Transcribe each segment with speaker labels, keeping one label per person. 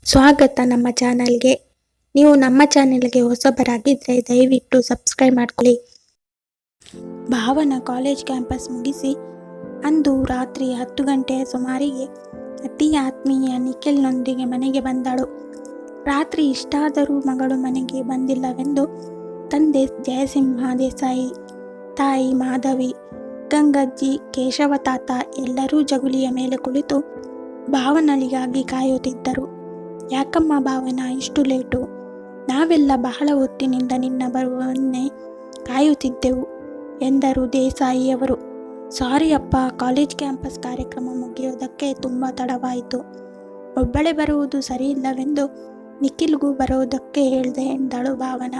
Speaker 1: ಸ್ವಾಗತ ನಮ್ಮ ಚಾನಲ್ಗೆ. ನೀವು ನಮ್ಮ ಚಾನೆಲ್ಗೆ ಹೊಸಬರಾಗಿದ್ದರೆ ದಯವಿಟ್ಟು ಸಬ್ಸ್ಕ್ರೈಬ್ ಮಾಡ್ಕೊಳ್ಳಿ. ಭಾವನ ಕಾಲೇಜ್ ಕ್ಯಾಂಪಸ್ ಮುಗಿಸಿ ಅಂದು ರಾತ್ರಿ 10 ಗಂಟೆಯ ಸುಮಾರಿಗೆ ಅತಿ ಆತ್ಮೀಯ ನಿಖಿಲ್ನೊಂದಿಗೆ ಮನೆಗೆ ಬಂದಳು. ರಾತ್ರಿ ಇಷ್ಟಾದರೂ ಮಗಳು ಮನೆಗೆ ಬಂದಿಲ್ಲವೆಂದು ತಂದೆ ಜಯಸಿಂಹ ದೇಸಾಯಿ, ತಾಯಿ ಮಾಧವಿ, ಗಂಗಜ್ಜಿ, ಕೇಶವ ತಾತ ಎಲ್ಲರೂ ಜಗುಲಿಯ ಮೇಲೆ ಕುಳಿತು ಭಾವನಳಿಗಾಗಿ ಕಾಯುತ್ತಿದ್ದರು. ಯಾಕಮ್ಮ ಭಾವನ ಇಷ್ಟು ಲೇಟು? ನಾವೆಲ್ಲ ಬಹಳ ಹೊತ್ತಿನಿಂದ ನಿನ್ನ ಬರುವನ್ನೇ ಕಾಯುತ್ತಿದ್ದೆವು ಎಂದರು ದೇಸಾಯಿಯವರು. ಸಾರಿ ಅಪ್ಪ, ಕಾಲೇಜ್ ಕ್ಯಾಂಪಸ್ ಕಾರ್ಯಕ್ರಮ ಮುಗಿಯೋದಕ್ಕೆ ತುಂಬ ತಡವಾಯಿತು. ಒಬ್ಬಳೇ ಬರುವುದು ಸರಿಯಿಲ್ಲವೆಂದು ನಿಖಿಲ್ಗೂ ಬರೋದಕ್ಕೆ ಹೇಳಿದೆ ಎಂದಳು ಭಾವನ.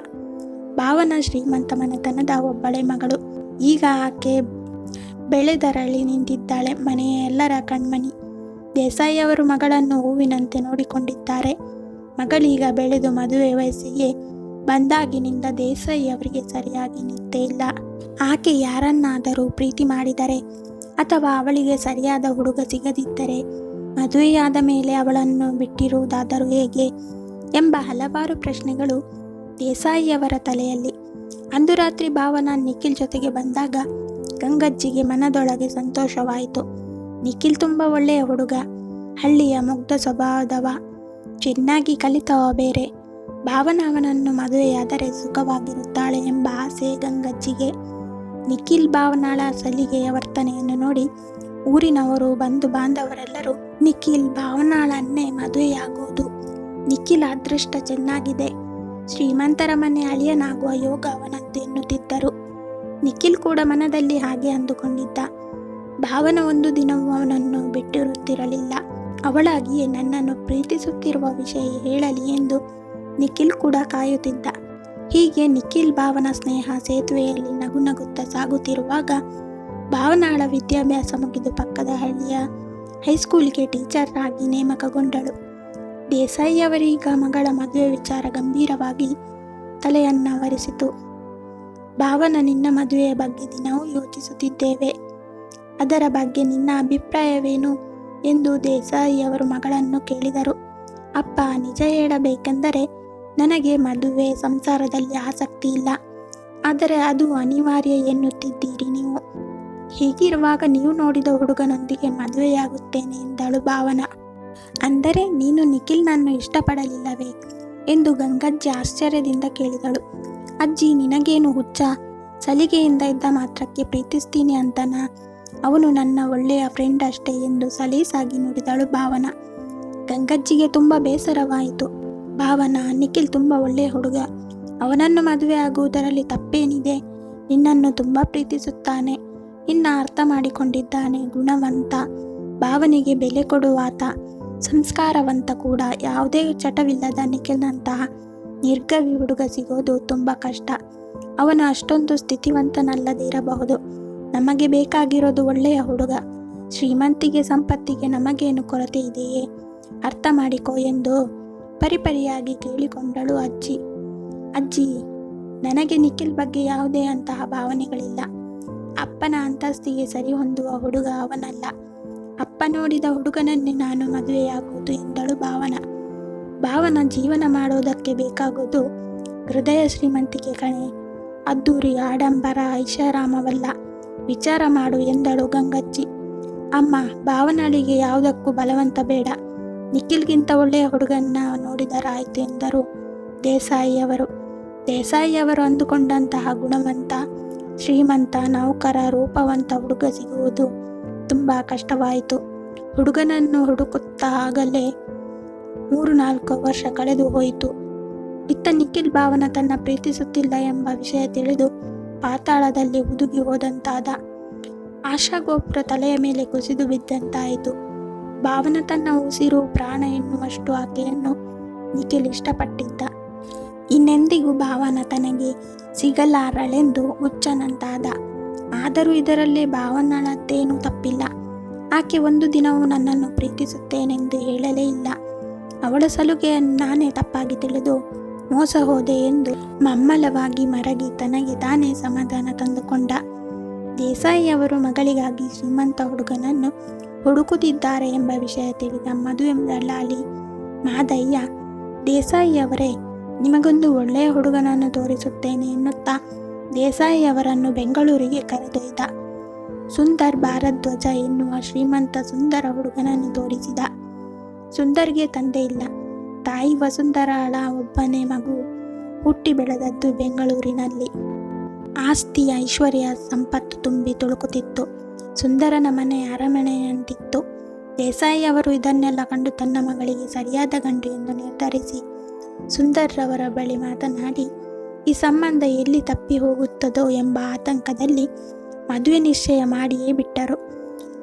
Speaker 1: ಭಾವನ ಶ್ರೀಮಂತ ಮನೆತನದ ಒಬ್ಬಳೇ ಮಗಳು. ಈಗ ಆಕೆ ಬೆಳೆದರಳಿ ನಿಂತಿದ್ದಾಳೆ. ಮನೆಯ ಎಲ್ಲರ ಕಣ್ಮಣಿ. ದೇಸಾಯಿಯವರು ಮಗಳನ್ನು ಹೂವಿನಂತೆ ನೋಡಿಕೊಂಡಿದ್ದಾರೆ. ಮಗಳೀಗ ಬೆಳೆದು ಮದುವೆ ವಯಸ್ಸಿಗೆ ಬಂದಾಗಿನಿಂದ ದೇಸಾಯಿಯವರಿಗೆ ಸರಿಯಾಗಿ ನಿದ್ದೆ ಇಲ್ಲ. ಆಕೆ ಯಾರನ್ನಾದರೂ ಪ್ರೀತಿ ಮಾಡಿದರೆ ಅಥವಾ ಅವಳಿಗೆ ಸರಿಯಾದ ಹುಡುಗ ಸಿಗದಿದ್ದರೆ ಮದುವೆಯಾದ ಮೇಲೆ ಅವಳನ್ನು ಬಿಟ್ಟಿರುವುದಾದರೂ ಹೇಗೆ ಎಂಬ ಹಲವಾರು ಪ್ರಶ್ನೆಗಳು ದೇಸಾಯಿಯವರ ತಲೆಯಲ್ಲಿ. ಅಂದು ರಾತ್ರಿ ಭಾವನ ನಿಖಿಲ್ ಜೊತೆಗೆ ಬಂದಾಗ ಗಂಗಜ್ಜಿಗೆ ಮನದೊಳಗೆ ಸಂತೋಷವಾಯಿತು. ನಿಖಿಲ್ ತುಂಬ ಒಳ್ಳೆಯ ಹುಡುಗ, ಹಳ್ಳಿಯ ಮುಗ್ಧ ಸ್ವಭಾವದವ, ಚೆನ್ನಾಗಿ ಕಲಿತವ ಬೇರೆ. ಭಾವನ ಅವನನ್ನು ಮದುವೆಯಾದರೆ ಸುಖವಾಗಿರುತ್ತಾಳೆ ಎಂಬ ಆಸೆ ಗಂಗಜ್ಜಿಗೆ. ನಿಖಿಲ್ ಭಾವನಾಳ ಸಲಿಗೆಯ ವರ್ತನೆಯನ್ನು ನೋಡಿ ಊರಿನವರು, ಬಂಧು ಬಾಂಧವರೆಲ್ಲರೂ ನಿಖಿಲ್ ಭಾವನಾಳನ್ನೇ ಮದುವೆಯಾಗುವುದು, ನಿಖಿಲ್ ಅದೃಷ್ಟ ಚೆನ್ನಾಗಿದೆ, ಶ್ರೀಮಂತರ ಮನೆ ಅಳಿಯನಾಗುವ ಯೋಗ ಅವನದ್ದು ಎನ್ನುತ್ತಿದ್ದರು. ನಿಖಿಲ್ ಕೂಡ ಮನದಲ್ಲಿ ಹಾಗೆ ಅಂದುಕೊಂಡಿದ್ದ. ಭಾವನ ಒಂದು ದಿನವೂ ಅವನನ್ನು ಬಿಟ್ಟಿರುತ್ತಿರಲಿಲ್ಲ. ಅವಳಾಗಿಯೇ ನನ್ನನ್ನು ಪ್ರೀತಿಸುತ್ತಿರುವ ವಿಷಯ ಹೇಳಲಿ ಎಂದು ನಿಖಿಲ್ ಕೂಡ ಕಾಯುತ್ತಿದ್ದ. ಹೀಗೆ ನಿಖಿಲ್ ಭಾವನ ಸ್ನೇಹ ಸೇತುವೆಯಲ್ಲಿ ನಗುನಗುತ್ತಾ ಸಾಗುತ್ತಿರುವಾಗ ಭಾವನಾಳ ವಿದ್ಯಾಭ್ಯಾಸ ಮುಗಿದು ಪಕ್ಕದ ಹಳ್ಳಿಯ ಹೈಸ್ಕೂಲಿಗೆ ಟೀಚರ್ ಆಗಿ ನೇಮಕಗೊಂಡಳು. ದೇಸಾಯಿಯವರೀಗ ಮಗಳ ಮದುವೆ ವಿಚಾರ ಗಂಭೀರವಾಗಿ ತಲೆಯನ್ನವರಿಸಿತು. ಭಾವನ, ನಿನ್ನ ಮದುವೆಯ ಬಗ್ಗೆ ದಿನವೂ ಯೋಚಿಸುತ್ತಿದ್ದೇವೆ. ಅದರ ಬಗ್ಗೆ ನಿನ್ನ ಅಭಿಪ್ರಾಯವೇನು ಎಂದು ದೇಸಾಯಿಯವರು ಮಗಳನ್ನು ಕೇಳಿದರು. ಅಪ್ಪ, ನಿಜ ಹೇಳಬೇಕೆಂದರೆ ನನಗೆ ಮದುವೆ ಸಂಸಾರದಲ್ಲಿ ಆಸಕ್ತಿ ಇಲ್ಲ. ಆದರೆ ಅದು ಅನಿವಾರ್ಯ ಎನ್ನುತ್ತಿದ್ದೀರಿ ನೀವು. ಹೀಗಿರುವಾಗ ನೀವು ನೋಡಿದ ಹುಡುಗನೊಂದಿಗೆ ಮದುವೆಯಾಗುತ್ತೇನೆ ಎಂದಳು ಭಾವನ. ಅಂದರೆ ನೀನು ನಿಖಿಲ್ನನ್ನು ಇಷ್ಟಪಡಲಿಲ್ಲವೇ ಎಂದು ಗಂಗಜ್ಜಿ ಆಶ್ಚರ್ಯದಿಂದ ಕೇಳಿದಳು. ಅಜ್ಜಿ, ನಿನಗೇನು ಹುಚ್ಚ? ಸಲಿಗೆಯಿಂದ ಇದ್ದ ಮಾತ್ರಕ್ಕೆ ಪ್ರೀತಿಸ್ತೀನಿ ಅಂತನಾ? ಅವನು ನನ್ನ ಒಳ್ಳೆಯ ಫ್ರೆಂಡ್ ಅಷ್ಟೇ ಎಂದು ಸಲೀಸಾಗಿ ನುಡಿದಳು ಭಾವನ. ಗಂಗಜ್ಜಿಗೆ ತುಂಬ ಬೇಸರವಾಯಿತು. ಭಾವನ, ನಿಖಿಲ್ ತುಂಬ ಒಳ್ಳೆಯ ಹುಡುಗ, ಅವನನ್ನು ಮದುವೆ ಆಗುವುದರಲ್ಲಿ ತಪ್ಪೇನಿದೆ? ನಿನ್ನನ್ನು ತುಂಬ ಪ್ರೀತಿಸುತ್ತಾನೆ, ನಿನ್ನ ಅರ್ಥ ಮಾಡಿಕೊಂಡಿದ್ದಾನೆ, ಗುಣವಂತ, ಭಾವನೆಗೆ ಬೆಲೆ ಕೊಡುವಾತ, ಸಂಸ್ಕಾರವಂತ ಕೂಡ. ಯಾವುದೇ ಚಟವಿಲ್ಲದ ನಿಖಿಲ್ನಂತಹ ನಿರ್ಗವಿ ಹುಡುಗ ಸಿಗೋದು ತುಂಬ ಕಷ್ಟ. ಅವನು ಅಷ್ಟೊಂದು ಸ್ಥಿತಿವಂತನಲ್ಲದೇ ಇರಬಹುದು. ನಮಗೆ ಬೇಕಾಗಿರೋದು ಒಳ್ಳೆಯ ಹುಡುಗ. ಶ್ರೀಮಂತಿಗೆ, ಸಂಪತ್ತಿಗೆ ನಮಗೇನು ಕೊರತೆ ಇದೆಯೇ? ಅರ್ಥ ಮಾಡಿಕೋ ಎಂದು ಪರಿಪರಿಯಾಗಿ ಕೇಳಿಕೊಂಡಳು ಅಜ್ಜಿ. ಅಜ್ಜಿ, ನನಗೆ ನಿಖಿಲ್ ಬಗ್ಗೆ ಯಾವುದೇ ಅಂತಹ ಭಾವನೆಗಳಿಲ್ಲ. ಅಪ್ಪನ ಅಂತಸ್ತಿಗೆ ಸರಿ ಹೊಂದುವ ಹುಡುಗ ಅವನಲ್ಲ. ಅಪ್ಪ ನೋಡಿದ ಹುಡುಗನನ್ನೇ ನಾನು ಮದುವೆಯಾಗುವುದು ಎಂದಳು ಭಾವನ. ಭಾವನ, ಜೀವನ ಮಾಡೋದಕ್ಕೆ ಬೇಕಾಗೋದು ಹೃದಯ ಶ್ರೀಮಂತಿಕೆ ಕಣೆ, ಅದ್ದೂರಿ ಆಡಂಬರ ಐಷಾರಾಮವಲ್ಲ. ವಿಚಾರ ಮಾಡು ಎಂದಳು ಗಂಗಜ್ಜಿ. ಅಮ್ಮ, ಭಾವನಳಿಗೆ ಯಾವುದಕ್ಕೂ ಬಲವಂತ ಬೇಡ. ನಿಖಿಲ್ಗಿಂತ ಒಳ್ಳೆಯ ಹುಡುಗನ್ನ ನೋಡಿದರಾಯಿತು ಎಂದರು ದೇಸಾಯಿಯವರು. ದೇಸಾಯಿಯವರು ಅಂದುಕೊಂಡಂತಹ ಗುಣವಂತ, ಶ್ರೀಮಂತ, ನೌಕರ, ರೂಪವಂತ ಹುಡುಗ ಸಿಗುವುದು ತುಂಬ ಕಷ್ಟವಾಯಿತು. ಹುಡುಗನನ್ನು ಹುಡುಕುತ್ತಾ ಆಗಲೇ 3-4 ವರ್ಷ ಕಳೆದು ಹೋಯಿತು. ಇತ್ತ ನಿಖಿಲ್ ಭಾವನ ತನ್ನ ಪ್ರೀತಿಸುತ್ತಿಲ್ಲ ಎಂಬ ವಿಷಯ ತಿಳಿದು ಪಾತಾಳದಲ್ಲಿ ಹುದುಗಿ ಹೋದಂತಾದ. ಆಶಾಗೋಪುರ ತಲೆಯ ಮೇಲೆ ಕುಸಿದು ಬಿದ್ದಂತಾಯಿತು. ಭಾವನ ತನ್ನ ಉಸಿರು, ಪ್ರಾಣ ಎನ್ನುವಷ್ಟು ಆಕೆಯನ್ನು ನಿಖಿಲ್ ಇಷ್ಟಪಟ್ಟಿದ್ದ. ಇನ್ನೆಂದಿಗೂ ಭಾವನ ತನಗೆ ಸಿಗಲಾರಳೆಂದು ಹುಚ್ಚನಂತಾದ. ಆದರೂ ಇದರಲ್ಲಿ ಭಾವನಳದ್ದೇನೂ ತಪ್ಪಿಲ್ಲ. ಆಕೆ ಒಂದು ದಿನವೂ ನನ್ನನ್ನು ಪ್ರೀತಿಸುತ್ತೇನೆಂದು ಹೇಳಲೇ ಇಲ್ಲ. ಅವಳ ಸಲುಗೆಯನ್ನು ನಾನೇ ತಪ್ಪಾಗಿ ತಿಳಿದು ಮೋಸ ಹೋದೆ ಎಂದು ಮಮ್ಮಲವಾಗಿ ಮರಗಿ ತನಗೆ ತಾನೇ ಸಮಾಧಾನ ತಂದುಕೊಂಡ. ದೇಸಾಯಿಯವರು ಮಗಳಿಗಾಗಿ ಶ್ರೀಮಂತ ಹುಡುಗನನ್ನು ಹುಡುಕುತ್ತಿದ್ದಾರೆ ಎಂಬ ವಿಷಯ ತಿಳಿದ ಮದುವೆ ದಳ್ಳಾಳಿ ಮಾದಯ್ಯ, ದೇಸಾಯಿಯವರೇ, ನಿಮಗೊಂದು ಒಳ್ಳೆಯ ಹುಡುಗನನ್ನು ತೋರಿಸುತ್ತೇನೆ ಎನ್ನುತ್ತಾ ದೇಸಾಯಿಯವರನ್ನು ಬೆಂಗಳೂರಿಗೆ ಕರೆದೊಯ್ದ. ಸುಂದರ್ ಭಾರದ್ವಾಜ ಎನ್ನುವ ಶ್ರೀಮಂತ ಸುಂದರ ಹುಡುಗನನ್ನು ತೋರಿಸಿದ. ಸುಂದರ್ಗೆ ತಂದೆ ಇಲ್ಲ. ತಾಯಿ ವಸುಂಧರಾಳ ಒಬ್ಬನೇ ಮಗು. ಹುಟ್ಟಿ ಬೆಳೆದದ್ದು ಬೆಂಗಳೂರಿನಲ್ಲಿ. ಆಸ್ತಿ ಐಶ್ವರ್ಯ ಸಂಪತ್ತು ತುಂಬಿ ತುಳುಕುತ್ತಿತ್ತು. ಸುಂದರನ ಮನೆ ಅರಮನೆಯಂತಿತ್ತು. ದೇಸಾಯಿಯವರು ಇದನ್ನೆಲ್ಲ ಕಂಡು ತನ್ನ ಮಗಳಿಗೆ ಸರಿಯಾದ ಗಂಡು ಎಂದು ನಿರ್ಧರಿಸಿ ಸುಂದರ್ರವರ ಬಳಿ ಮಾತನಾಡಿ ಈ ಸಂಬಂಧ ಎಲ್ಲಿ ತಪ್ಪಿ ಹೋಗುತ್ತದೋ ಎಂಬ ಆತಂಕದಲ್ಲಿ ಮದುವೆ ನಿಶ್ಚಯ ಮಾಡಿಯೇ ಬಿಟ್ಟರು.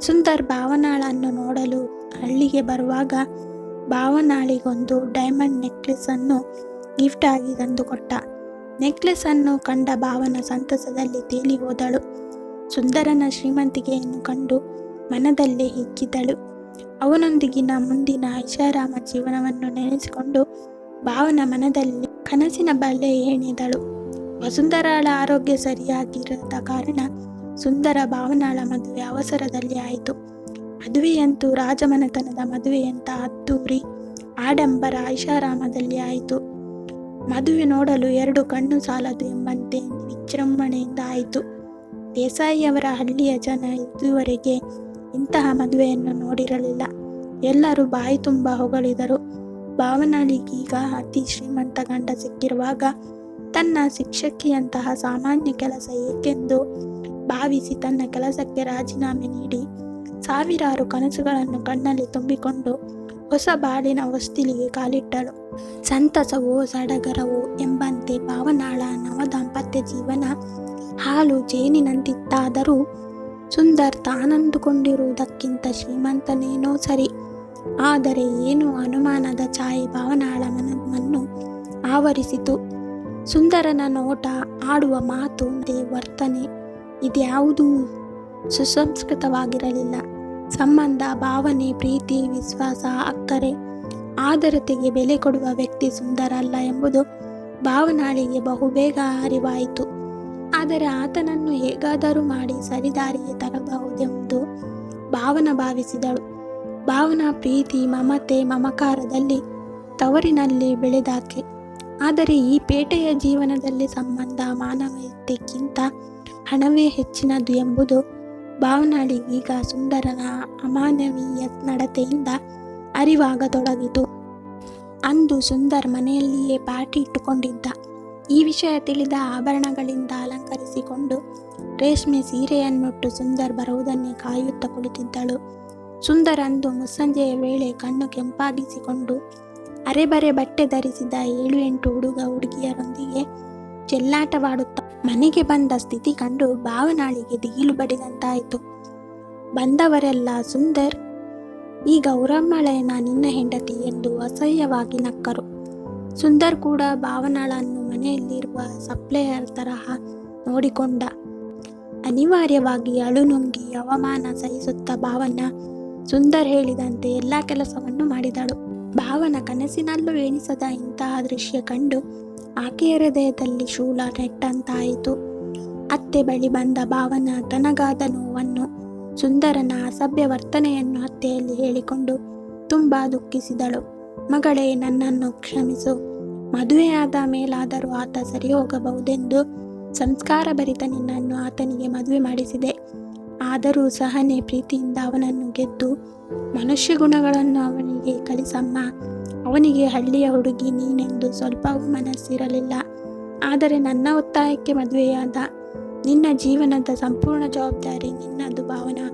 Speaker 1: ಸುಂದರ್ ಭಾವನಾಳನ್ನು ನೋಡಲು ಹಳ್ಳಿಗೆ ಬರುವಾಗ ಭಾವನಾಳಿಗೊಂದು ಡೈಮಂಡ್ ನೆಕ್ಲೆಸ್ ಅನ್ನು ಗಿಫ್ಟ್ ಆಗಿ ತಂದುಕೊಟ್ಟ. ನೆಕ್ಲೆಸ್ ಅನ್ನು ಕಂಡ ಭಾವನ ಸಂತಸದಲ್ಲಿ ತೇಲಿ ಹೋದಳು. ಸುಂದರನ ಶ್ರೀಮಂತಿಕೆಯನ್ನು ಕಂಡು ಮನದಲ್ಲೇ ಹಿಗ್ಗಿದಳು. ಅವನೊಂದಿಗಿನ ಮುಂದಿನ ಐಷಾರಾಮ ಜೀವನವನ್ನು ನೆನೆಸಿಕೊಂಡು ಭಾವನ ಮನದಲ್ಲಿ ಕನಸಿನ ಬಲೆ ಹೆಣೆದಳು. ವಸುಂಧರಾಳ ಆರೋಗ್ಯ ಸರಿಯಾಗಿರದ ಕಾರಣ ಸುಂದರ ಭಾವನಾಳ ಮದುವೆ ಅವಸರದಲ್ಲಿ ಆಯಿತು. ಮದುವೆಯಂತೂ ರಾಜಮನೆತನದ ಮದುವೆಯಂತ ಅದ್ದೂರಿ ಆಡಂಬರ ಐಷಾರಾಮದಲ್ಲಿ ಆಯಿತು. ಮದುವೆ ನೋಡಲು 2 ಕಣ್ಣು ಸಾಲದು ಎಂಬಂತೆ ವಿಜೃಂಭಣೆಯಿಂದ ಆಯಿತು. ದೇಸಾಯಿಯವರ ಹಳ್ಳಿಯ ಜನ ಇದುವರೆಗೆ ಇಂತಹ ಮದುವೆಯನ್ನು ನೋಡಿರಲಿಲ್ಲ. ಎಲ್ಲರೂ ಬಾಯಿ ತುಂಬ ಹೊಗಳಿದರು. ಭಾವನಾಳಿಗೀಗ ಅತಿ ಶ್ರೀಮಂತ ಗಂಡ ಸಿಕ್ಕಿರುವಾಗ ತನ್ನ ಶಿಕ್ಷಕಿಯಂತಹ ಸಾಮಾನ್ಯ ಕೆಲಸ ಏಕೆಂದು ಭಾವಿಸಿ ತನ್ನ ಕೆಲಸಕ್ಕೆ ರಾಜೀನಾಮೆ ನೀಡಿ ಸಾವಿರಾರು ಕನಸುಗಳನ್ನು ಕಣ್ಣಲ್ಲಿ ತುಂಬಿಕೊಂಡು ಹೊಸ ಬಾಳಿನ ಹೊಸ್ತಿಲಿಗೆ ಕಾಲಿಟ್ಟಳು. ಸಂತಸವೋ ಸಡಗರವೋ ಎಂಬಂತೆ ಭಾವನಾಳ ನವ ದಾಂಪತ್ಯ ಜೀವನ ಹಾಲು ಜೇನಿನಂತಿತ್ತಾದರೂ ಸುಂದರ್ ತಾನಂದುಕೊಂಡಿರುವುದಕ್ಕಿಂತ ಶ್ರೀಮಂತನೇನೋ ಸರಿ. ಆದರೆ ಏನು ಅನುಮಾನದ ಛಾಯೆ ಭಾವನಾಳ ಮನವನ್ನು ಆವರಿಸಿತು. ಸುಂದರನ ನೋಟ, ಆಡುವ ಮಾತು, ವರ್ತನೆ ಇದ್ಯಾವುದೂ ಸುಸಂಸ್ಕೃತವಾಗಿರಲಿಲ್ಲ. ಸಂಬಂಧ, ಭಾವನೆ, ಪ್ರೀತಿ, ವಿಶ್ವಾಸ, ಅಕ್ಕರೆ, ಆದರತೆಗೆ ಬೆಲೆ ಕೊಡುವ ವ್ಯಕ್ತಿ ಸುಂದರ ಅಲ್ಲ ಎಂಬುದು ಭಾವನಾಳಿಗೆ ಬಹುಬೇಗ ಅರಿವಾಯಿತು. ಆದರೆ ಆತನನ್ನು ಹೇಗಾದರೂ ಮಾಡಿ ಸರಿದಾರಿಗೆ ತರಬಹುದೆಂದು ಭಾವನ ಭಾವಿಸಿದಳು. ಭಾವನ ಪ್ರೀತಿ, ಮಮತೆ, ಮಮಕಾರದಲ್ಲಿ ತವರಿನಲ್ಲಿ ಬೆಳೆದಾಕೆ. ಆದರೆ ಈ ಪೇಟೆಯ ಜೀವನದಲ್ಲಿ ಸಂಬಂಧ, ಮಾನವೀಯತೆಗಿಂತ ಹಣವೇ ಹೆಚ್ಚಿನದು ಎಂಬುದು ಭಾವನಾಳಿಗೀಗ ಸುಂದರನ ಅಮಾನವೀಯ ನಡತೆಯಿಂದ ಅರಿವಾಗತೊಡಗಿತು. ಅಂದು ಸುಂದರ್ ಮನೆಯಲ್ಲಿಯೇ ಪಾರ್ಟಿ ಇಟ್ಟುಕೊಂಡಿದ್ದ. ಈ ವಿಷಯ ತಿಳಿದ ಆಭರಣಗಳಿಂದ ಅಲಂಕರಿಸಿಕೊಂಡು ರೇಷ್ಮೆ ಸೀರೆಯನ್ನುಟ್ಟು ಸುಂದರ್ ಬರುವುದನ್ನೇ ಕಾಯುತ್ತಾ ಕುಳಿತಿದ್ದಳು. ಸುಂದರ್ ಅಂದು ಮುಸ್ಸಂಜೆಯ ವೇಳೆ ಕಣ್ಣು ಕೆಂಪಾಗಿಸಿಕೊಂಡು ಅರೆಬರೆ ಬಟ್ಟೆ ಧರಿಸಿದ 7-8 ಹುಡುಗ ಹುಡುಗಿಯರೊಂದಿಗೆ ಚೆಲ್ಲಾಟವಾಡುತ್ತಾ ಮನೆಗೆ ಬಂದ ಸ್ಥಿತಿ ಕಂಡು ಭಾವನಾಳಿಗೆ ದಿಗಿಲು ಬಡಿದಂತಾಯಿತು. ಬಂದವರೆಲ್ಲ ಸುಂದರ್, ಈ ಗೌರಮ್ಮಳೆಯನ ನಿನ್ನ ಹೆಂಡತಿ ಎಂದು ಅಸಹ್ಯವಾಗಿ ನಕ್ಕರು. ಸುಂದರ್ ಕೂಡ ಭಾವನಾಳನ್ನು ಮನೆಯಲ್ಲಿರುವ ಸಪ್ಲೈಯರ್ ತರಹ ನೋಡಿಕೊಂಡ. ಅನಿವಾರ್ಯವಾಗಿ ಅಳುನುಂಗಿ ಅವಮಾನ ಸಹಿಸುತ್ತಾ ಭಾವನ ಸುಂದರ್ ಹೇಳಿದಂತೆ ಎಲ್ಲ ಕೆಲಸವನ್ನು ಮಾಡಿದಳು. ಭಾವನ ಕನಸಿನಲ್ಲೂ ಎಣಿಸದ ಇಂತಹ ದೃಶ್ಯ ಕಂಡು ಆಕೆಯ ಹೃದಯದಲ್ಲಿ ಶೂಲ ನೆಟ್ಟಂತಾಯಿತು. ಅತ್ತೆ ಬಳಿ ಬಂದ ಭಾವನ ತನಗಾದ ನೋವನ್ನು, ಸುಂದರನ ಅಸಭ್ಯ ವರ್ತನೆಯನ್ನು ಅತ್ತೆಯಲ್ಲಿ ಹೇಳಿಕೊಂಡು ತುಂಬ ದುಃಖಿಸಿದಳು. ಮಗಳೇ, ನನ್ನನ್ನು ಕ್ಷಮಿಸು. ಮದುವೆಯಾದ ಮೇಲಾದರೂ ಆತ ಸರಿ ಹೋಗಬಹುದೆಂದು ಸಂಸ್ಕಾರಭರಿತ ನಿನ್ನನ್ನು ಆತನಿಗೆ ಮದುವೆ ಮಾಡಿಸಿದೆ. ಆದರೂ ಸಹನೆ, ಪ್ರೀತಿಯಿಂದ ಅವನನ್ನು ಗೆದ್ದು ಮನುಷ್ಯ ಗುಣಗಳನ್ನು ಅವನಿಗೆ ಕಲಿಸಮ್ಮ. ಅವನಿಗೆ ಹಳ್ಳಿಯ ಹುಡುಗಿ ನೀನೆಂದು ಸ್ವಲ್ಪವೂ ಮನಸ್ಸಿರಲಿಲ್ಲ. ಆದರೆ ನನ್ನ ಒತ್ತಾಯಕ್ಕೆ ಮದುವೆಯಾದ. ನಿನ್ನ ಜೀವನದ ಸಂಪೂರ್ಣ ಜವಾಬ್ದಾರಿ ನಿನ್ನದು ಭಾವನಾ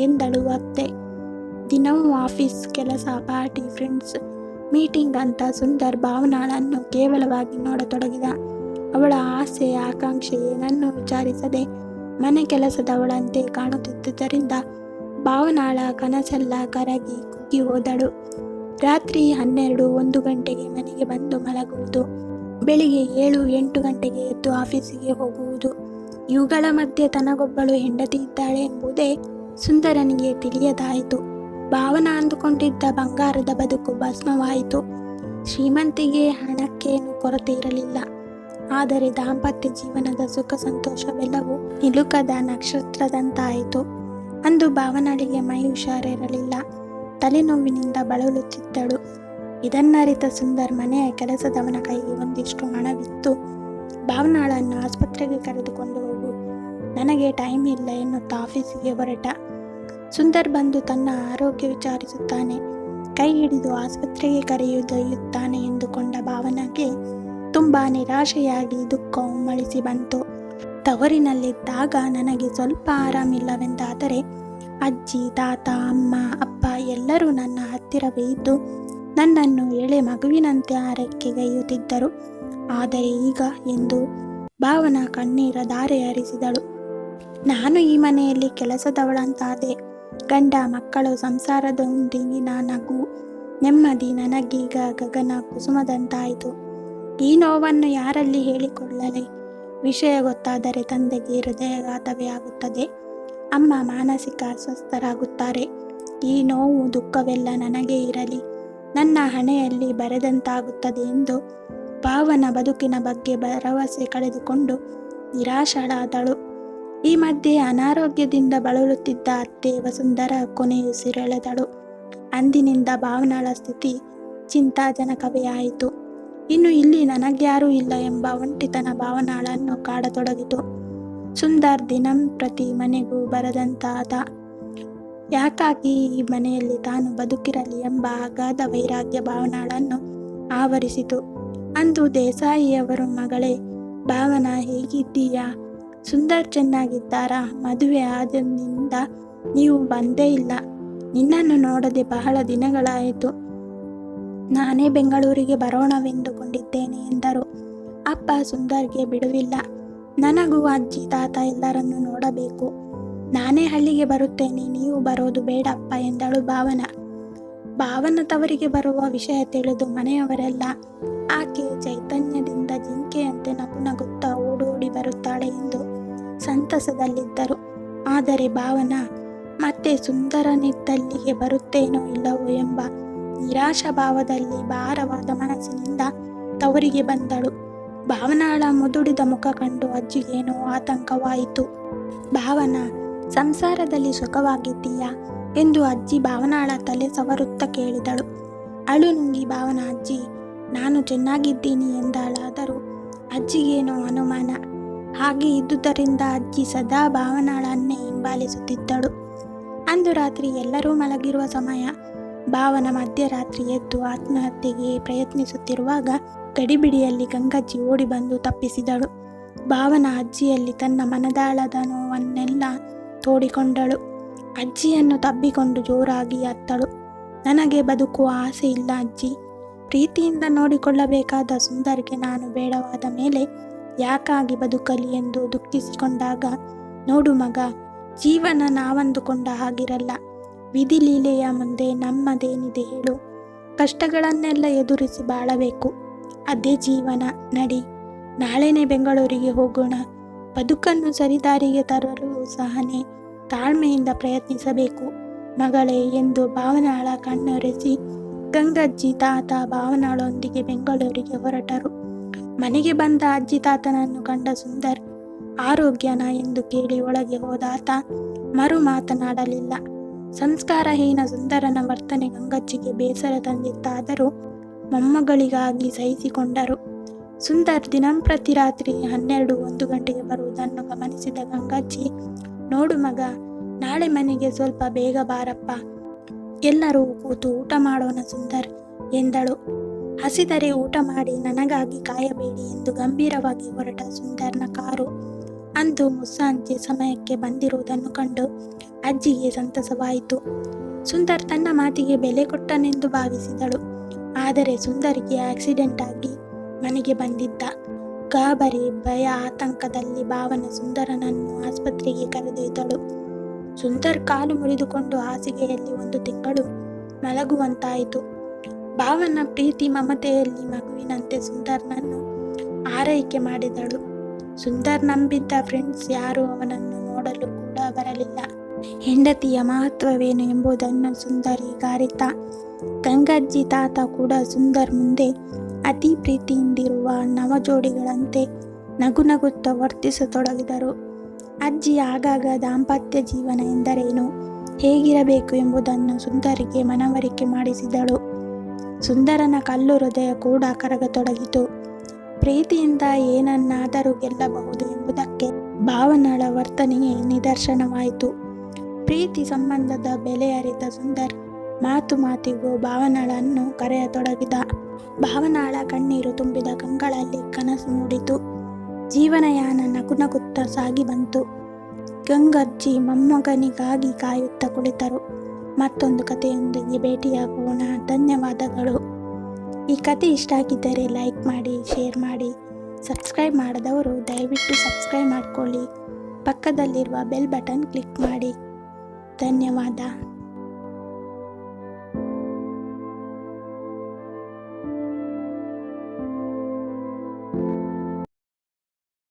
Speaker 1: ಎಂದಳು ಅತ್ತೆ. ದಿನವೂ ಆಫೀಸ್ ಕೆಲಸ, ಪಾರ್ಟಿ, ಫ್ರೆಂಡ್ಸ್ ಮೀಟಿಂಗ್ ಅಂತ ಸುಂದರ್ ಭಾವನಾಳನ್ನು ಕೇವಲವಾಗಿ ನೋಡತೊಡಗಿದ. ಅವಳ ಆಸೆ ಆಕಾಂಕ್ಷೆ ಏನನ್ನೂ ವಿಚಾರಿಸದೆ ಮನೆ ಕೆಲಸದವಳಂತೆ ಕಾಣುತ್ತಿದ್ದುದರಿಂದ ಭಾವನಾಳ ಕನಸೆಲ್ಲ ಕರಗಿ ಕುಗ್ಗಿ ಹೋದಳು. ರಾತ್ರಿ 12-1 ಗಂಟೆಗೆ ಮನೆಗೆ ಬಂದು ಮಲಗುವುದು, ಬೆಳಿಗ್ಗೆ 7-8 ಗಂಟೆಗೆ ಎದ್ದು ಆಫೀಸಿಗೆ ಹೋಗುವುದು. ಇವುಗಳ ಮಧ್ಯೆ ತನಗೊಬ್ಬಳು ಹೆಂಡತಿ ಇದ್ದಾಳೆ ಎಂಬುದೇ ಸುಂದರನಿಗೆ ತಿಳಿಯದಾಯಿತು. ಭಾವನ ಅಂದುಕೊಂಡಿದ್ದ ಬಂಗಾರದ ಬದುಕು ಭಸ್ಮವಾಯಿತು. ಶ್ರೀಮಂತಿಗೆ ಹಣಕ್ಕೇನು ಕೊರತೆ ಇರಲಿಲ್ಲ. ಆದರೆ ದಾಂಪತ್ಯ ಜೀವನದ ಸುಖ ಸಂತೋಷವೆಲ್ಲವೂ ನಿಲುಕದ ನಕ್ಷತ್ರದಂತಾಯಿತು. ಅಂದು ಭಾವನಾಳಿಗೆ ಮೈ ಹುಷಾರಿರಲಿಲ್ಲ. ತಲೆನೋವಿನಿಂದ ಬಳಲುತ್ತಿದ್ದಳು. ಇದನ್ನರಿತ ಸುಂದರ್ ಮನೆಯ ಕೆಲಸದವನ ಕೈಗೆ ಒಂದಿಷ್ಟು ಹಣವಿತ್ತು ಭಾವನಾಳನ್ನು ಆಸ್ಪತ್ರೆಗೆ ಕರೆದುಕೊಂಡು ಹೋಗು, ನನಗೆ ಟೈಮ್ ಇಲ್ಲ ಎನ್ನುತ್ತಾ ಆಫೀಸಿಗೆ ಹೊರಟ. ಸುಂದರ್ ಬಂದು ತನ್ನ ಆರೋಗ್ಯ ವಿಚಾರಿಸುತ್ತಾನೆ. ಕೈ ಹಿಡಿದು ಆಸ್ಪತ್ರೆಗೆ ಕರೆಯೊಯ್ಯುತ್ತಾನೆ ಎಂದುಕೊಂಡ ಭಾವನಾಗೆ ತುಂಬಾ ನಿರಾಶೆಯಾಗಿ ದುಃಖ ಉಮ್ಮಳಿಸಿ ಬಂತು. ತವರಿನಲ್ಲಿದ್ದಾಗ ನನಗೆ ಸ್ವಲ್ಪ ಆರಾಮಿಲ್ಲವೆಂದಾದರೆ ಅಜ್ಜಿ, ತಾತ, ಅಮ್ಮ, ಅಪ್ಪ ಎಲ್ಲರೂ ನನ್ನ ಹತ್ತಿರವೇ ಇದ್ದು ನನ್ನನ್ನು ಎಳೆ ಮಗುವಿನಂತೆ ಆರೈಕೆಗೈಯುತ್ತಿದ್ದರು. ಆದರೆ ಈಗ ಎಂದು ಭಾವನಾ ಕಣ್ಣೀರ ಧಾರೆ ಹರಿಸಿದಳು. ನಾನು ಈ ಮನೆಯಲ್ಲಿ ಕೆಲಸದವಳಂತಾದೆ. ಗಂಡ ಮಕ್ಕಳು ಸಂಸಾರದೊಂದಿಗಿನ ನಗು ನೆಮ್ಮದಿ ನನಗೀಗ ಗಗನ ಕುಸುಮದಂತಾಯಿತು. ಈ ನೋವನ್ನು ಯಾರಲ್ಲಿ ಹೇಳಿಕೊಳ್ಳಲೆ? ವಿಷಯ ಗೊತ್ತಾದರೆ ತಂದೆಗೆ ಹೃದಯಾಘಾತವೇ ಆಗುತ್ತದೆ. ಅಮ್ಮ ಮಾನಸಿಕ ಅಸ್ವಸ್ಥರಾಗುತ್ತಾರೆ. ಈ ನೋವು ದುಃಖವೆಲ್ಲ ನನಗೇ ಇರಲಿ, ನನ್ನ ಹಣೆಯಲ್ಲಿ ಬರೆದಂತಾಗುತ್ತದೆ ಎಂದು ಭಾವನ ಬದುಕಿನ ಬಗ್ಗೆ ಭರವಸೆ ಕಳೆದುಕೊಂಡು ನಿರಾಶಳಾದಳು. ಈ ಮಧ್ಯೆ ಅನಾರೋಗ್ಯದಿಂದ ಬಳಲುತ್ತಿದ್ದ ಅತ್ತೆ ವಸುಂಧರ ಕೊನೆಯುಸಿರೆಳೆದಳು. ಅಂದಿನಿಂದ ಭಾವನಾಳ ಸ್ಥಿತಿ ಚಿಂತಾಜನಕವೇ ಆಯಿತು. ಇನ್ನು ಇಲ್ಲಿ ನನಗ್ಯಾರೂ ಇಲ್ಲ ಎಂಬ ಒಂಟಿತನ ಭಾವನಾಳನ್ನು ಕಾಡತೊಡಗಿತು. ಸುಂದರ್ ದಿನಂಪ್ರತಿ ಮನೆಗೂ ಬರದಂತಾದ. ಯಾಕಾಗಿ ಈ ಮನೆಯಲ್ಲಿ ತಾನು ಬದುಕಿರಲಿ ಎಂಬ ಅಗಾಧ ವೈರಾಗ್ಯ ಭಾವನಾಳನ್ನು ಆವರಿಸಿತು. ಅಂದು ದೇಸಾಯಿಯವರು, ಮಗಳೇ ಭಾವನಾ, ಹೇಗಿದ್ದೀಯಾ? ಸುಂದರ್ ಚೆನ್ನಾಗಿದ್ದಾರಾ? ಮದುವೆ ಆದಿನಿಂದ ನೀವು ಬಂದೇ ಇಲ್ಲ. ನಿನ್ನನ್ನು ನೋಡದೆ ಬಹಳ ದಿನಗಳಾಯಿತು. ನಾನೇ ಬೆಂಗಳೂರಿಗೆ ಬರೋಣವೆಂದುಕೊಂಡಿದ್ದೇನೆ ಎಂದರು. ಅಪ್ಪ ಸುಂದರ್ಗೆ ಬಿಡುವಿಲ್ಲ. ನನಗೂ ಅಜ್ಜಿ ತಾತ ಎಲ್ಲರನ್ನೂ ನೋಡಬೇಕು. ನಾನೇ ಹಳ್ಳಿಗೆ ಬರುತ್ತೇನೆ, ನೀವು ಬರೋದು ಬೇಡಪ್ಪ ಎಂದಳು ಭಾವನಾ. ಭಾವನ ತವರಿಗೆ ಬರುವ ವಿಷಯ ತಿಳಿದು ಮನೆಯವರೆಲ್ಲ ಆಕೆ ಚೈತನ್ಯದಿಂದ ಜಿಂಕೆಯಂತೆ ನಗುತ್ತಾ ಓಡೋಡಿ ಬರುತ್ತಾಳೆ ಎಂದು ಸಂತಸದಲ್ಲಿದ್ದರು. ಆದರೆ ಭಾವನಾ ಮತ್ತೆ ಸುಂದರನಿದ್ದಲ್ಲಿಗೆ ಬರುತ್ತೇನೋ ಇಲ್ಲವೋ ಎಂಬ ನಿರಾಶಾ ಭಾವದಲ್ಲಿ ಭಾರವಾದ ಮನಸ್ಸಿನಿಂದ ತವರಿಗೆ ಬಂದಳು. ಭಾವನಾಳ ಮುದುಡಿದ ಮುಖ ಕಂಡು ಅಜ್ಜಿಗೇನೋ ಆತಂಕವಾಯಿತು. ಭಾವನಾ, ಸಂಸಾರದಲ್ಲಿ ಸುಖವಾಗಿದ್ದೀಯಾ ಎಂದು ಅಜ್ಜಿ ಭಾವನಾಳ ತಲೆ ಸವರುತ್ತಾ ಕೇಳಿದಳು. ಅಳು ನುಂಗಿ ಭಾವನಾ, ಅಜ್ಜಿ ನಾನು ಚೆನ್ನಾಗಿದ್ದೀನಿ ಎಂದಳಾದರೂ ಅಜ್ಜಿಗೇನೋ ಅನುಮಾನ. ಹಾಗೆ ಇದ್ದುದರಿಂದ ಅಜ್ಜಿ ಸದಾ ಭಾವನಾಳನ್ನೇ ಹಿಂಬಾಲಿಸುತ್ತಿದ್ದಳು. ಅಂದು ರಾತ್ರಿ ಎಲ್ಲರೂ ಮಲಗಿರುವ ಸಮಯ. ಭಾವನ ಮಧ್ಯರಾತ್ರಿ ಎದ್ದು ಆತ್ಮಹತ್ಯೆಗೆ ಪ್ರಯತ್ನಿಸುತ್ತಿರುವಾಗ ಗಡಿಬಿಡಿಯಲ್ಲಿ ಗಂಗಜ್ಜಿ ಓಡಿ ಬಂದು ತಪ್ಪಿಸಿದಳು. ಭಾವನ ಅಜ್ಜಿಯಲ್ಲಿ ತನ್ನ ಮನದಾಳದ ನೋವನ್ನೆಲ್ಲ ತೋಡಿಕೊಂಡಳು. ಅಜ್ಜಿಯನ್ನು ತಬ್ಬಿಕೊಂಡು ಜೋರಾಗಿ ಅತ್ತಳು. ನನಗೆ ಬದುಕುವ ಆಸೆ ಇಲ್ಲ ಅಜ್ಜಿ. ಪ್ರೀತಿಯಿಂದ ನೋಡಿಕೊಳ್ಳಬೇಕಾದ ಸುಂದರ್ಗೆ ನಾನು ಬೇಡವಾದ ಮೇಲೆ ಯಾಕಾಗಿ ಬದುಕಲಿ ಎಂದು ದುಃಖಿಸಿಕೊಂಡಾಗ, ನೋಡು ಮಗ, ಜೀವನ ನಾವಂದುಕೊಂಡ ಹಾಗಿರಲ್ಲ. ವಿಧಿ ಲೀಲೆಯ ಮುಂದೆ ನಮ್ಮದೇನಿದೆ ಹೇಳು? ಕಷ್ಟಗಳನ್ನೆಲ್ಲ ಎದುರಿಸಿ ಬಾಳಬೇಕು, ಅದೇ ಜೀವನ. ನಡಿ, ನಾಳೆನೇ ಬೆಂಗಳೂರಿಗೆ ಹೋಗೋಣ. ಬದುಕನ್ನು ಸರಿದಾರಿಗೆ ತರಲು ಸಹನೆ, ತಾಳ್ಮೆಯಿಂದ ಪ್ರಯತ್ನಿಸಬೇಕು ಮಗಳೇ ಎಂದು ಭಾವನಾಳ ಕಣ್ಣೊರೆಸಿ ಗಂಗಜ್ಜಿ ತಾತ ಭಾವನಾಳೊಂದಿಗೆ ಬೆಂಗಳೂರಿಗೆ ಹೊರಟರು. ಮನೆಗೆ ಬಂದ ಅಜ್ಜಿ ತಾತನನ್ನು ಕಂಡ ಸುಂದರ್ ಆರೋಗ್ಯನ ಎಂದು ಕೇಳಿ ಒಳಗೆ ಹೋದಾತ ಮರು ಮಾತನಾಡಲಿಲ್ಲ. ಸಂಸ್ಕಾರಹೀನ ಸುಂದರನ ವರ್ತನೆ ಗಂಗಜ್ಜಿಗೆ ಬೇಸರ ತಂದಿತ್ತಾದರೂ ಮೊಮ್ಮಗಳಿಗಾಗಿ ಸಹಿಸಿಕೊಂಡರು. ಸುಂದರ್ ದಿನಂಪ್ರತಿ ರಾತ್ರಿ 12-1 ಗಂಟೆಗೆ ಬರುವುದನ್ನು ಗಮನಿಸಿದ ಗಂಗಜ್ಜಿ, ನೋಡು ಮಗ, ನಾಳೆ ಮನೆಗೆ ಸ್ವಲ್ಪ ಬೇಗ ಬಾರಪ್ಪ, ಎಲ್ಲರೂ ಕೂತು ಊಟ ಮಾಡೋಣ ಸುಂದರ್ ಎಂದಳು. ಹಸಿದರೆ ಊಟ ಮಾಡಿ ನನಗಾಗಿ ಕಾಯಬೇಡಿ ಎಂದು ಗಂಭೀರವಾಗಿ ಹೊರಟ ಸುಂದರ್ನ ಕಾರು ಅಂದು ಮುಸ್ಸಂಜೆ ಸಮಯಕ್ಕೆ ಬಂದಿರುವುದನ್ನು ಕಂಡು ಅಜ್ಜಿಗೆ ಸಂತಸವಾಯಿತು. ಸುಂದರ್ ತನ್ನ ಮಾತಿಗೆ ಬೆಲೆ ಕೊಟ್ಟನೆಂದು ಭಾವಿಸಿದಳು. ಆದರೆ ಸುಂದರ್ಗೆ ಆಕ್ಸಿಡೆಂಟ್ ಆಗಿ ಮನೆಗೆ ಬಂದಿದ್ದ. ಗಾಬರಿ, ಭಯ, ಆತಂಕದಲ್ಲಿ ಭಾವನ ಸುಂದರನನ್ನು ಆಸ್ಪತ್ರೆಗೆ ಕರೆದೊಯ್ದಳು. ಸುಂದರ್ ಕಾಲು ಮುರಿದುಕೊಂಡು ಹಾಸಿಗೆಯಲ್ಲಿ 1 ತಿಂಗಳು ಮಲಗುವಂತಾಯಿತು. ಭಾವನ ಪ್ರೀತಿ ಮಮತೆಯಲ್ಲಿ ಮಗುವಿನಂತೆ ಸುಂದರ್ನನ್ನು ಆರೈಕೆ ಮಾಡಿದಳು. ಸುಂದರ್ ನಂಬಿದ್ದ ಫ್ರೆಂಡ್ಸ್ ಯಾರೂ ಅವನನ್ನು ನೋಡಲು ಕೂಡ ಬರಲಿಲ್ಲ. ಹೆಂಡತಿಯ ಮಹತ್ವವೇನು ಎಂಬುದನ್ನು ಸುಂದರ್ ಈಗ ಅರಿತ. ಗಂಗಜ್ಜಿ ತಾತ ಕೂಡ ಸುಂದರ್ ಮುಂದೆ ಅತಿ ಪ್ರೀತಿಯಿಂದಿರುವ ನವಜೋಡಿಗಳಂತೆ ನಗುತ್ತಾ ವರ್ತಿಸತೊಡಗಿದರು. ಅಜ್ಜಿ ಆಗಾಗ ದಾಂಪತ್ಯ ಜೀವನ ಎಂದರೇನು, ಹೇಗಿರಬೇಕು ಎಂಬುದನ್ನು ಸುಂದರಿಗೆ ಮನವರಿಕೆ ಮಾಡಿಸಿದಳು. ಸುಂದರನ ಕಲ್ಲು ಹೃದಯ ಕೂಡ ಕರಗತೊಡಗಿತು. ಪ್ರೀತಿಯಿಂದ ಏನನ್ನಾದರೂ ಗೆಲ್ಲಬಹುದು ಎಂಬುದಕ್ಕೆ ಭಾವನಾಳ ವರ್ತನೆಯೇ ನಿದರ್ಶನವಾಯಿತು. ಪ್ರೀತಿ ಸಂಬಂಧದ ಬೆಲೆ ಅರಿತ ಸುಂದರ್ ಮಾತು ಮಾತಿಗೂ ಭಾವನಾಳನ್ನು ಕರೆಯತೊಡಗಿದ. ಭಾವನಾಳ ಕಣ್ಣೀರು ತುಂಬಿದ ಕಂಗಳಲ್ಲಿ ಕನಸು ಮೂಡಿತು. ಜೀವನಯಾನ ನಗುನಗುತ್ತಾ ಸಾಗಿ ಬಂತು. ಗಂಗಜ್ಜಿ ಮೊಮ್ಮಗನಿಗಾಗಿ ಕಾಯುತ್ತಾ ಕುಳಿತರು. ಮತ್ತೊಂದು ಕಥೆಯೊಂದಿಗೆ ಭೇಟಿಯಾಗೋಣ. ಧನ್ಯವಾದಗಳು. ಈ ಕತೆ ಇಷ್ಟ ಆಗಿದ್ದರೆ ಲೈಕ್ ಮಾಡಿ, ಶೇರ್ ಮಾಡಿ. ಸಬ್ಸ್ಕ್ರೈಬ್ ಮಾಡದವರು ದಯವಿಟ್ಟು ಸಬ್ಸ್ಕ್ರೈಬ್ ಮಾಡಿಕೊಳ್ಳಿ. ಪಕ್ಕದಲ್ಲಿರುವ ಬೆಲ್ ಬಟನ್ ಕ್ಲಿಕ್ ಮಾಡಿ. ಧನ್ಯವಾದ.